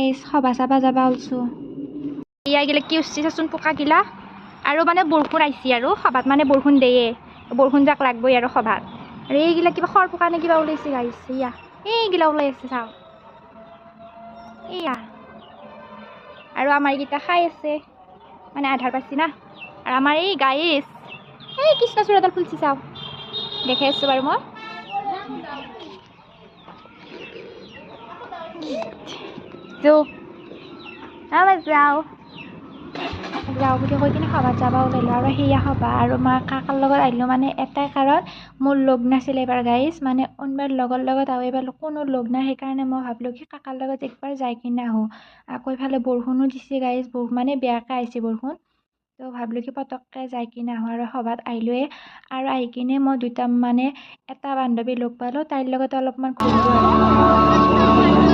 গাইছ সভা চাবা যাবা ওলছো ইয়া গিলা কি উঠছি চাচোন পোকা গিলা আৰু মানে বৰষুণ আইছি আৰু সভাত মানে বৰষুণ দেয়ে বৰষুণ যাক লাগবই আৰু সভাত আৰু এইগিলা কিবা খৰ পোকা নে কিবা ওলাইছে গাইছ ইয়া এইগিলা ওলাই আছে চাও ইয়া আৰু আমাৰ এইকেইটা খাই আছে মানে আধাৰ পাইছি না আৰু আমাৰ এই গাইছ এই কৃষ্ণচূড়া এডাল ফুলছি চাও দেখাই আছো বাৰু মই যাও আমাৰ যাও যাওঁ বুলি কৈ কিনে সভাত যাব ওলাইলোঁ আৰু সেয়া সভা আৰু মা কাকাৰ লগত আহিলোঁ মানে এটাই কাৰণ মোৰ লগ নাছিলে এইবাৰ গাইছ মানে অনবাৰ লগৰ লগত আৰু এইবাৰ কোনো লগ নাই সেইকাৰণে মই ভাবিলোঁ কি কাকাৰ লগত একবাৰ যাই কিনে আহোঁ আকৌ এইফালে বৰষুণো দিছে গাইছ মানে বেয়াকৈ আহিছে বৰষুণ তো ভাবিলোঁ কি পটককৈ যাই কিনে আহোঁ আৰু সভাত আহিলোঁৱে আৰু আহি কিনে মই দুটা মানে এটা বান্ধৱী লগ পালোঁ তাইৰ লগত অলপমান ঘূৰিলোঁ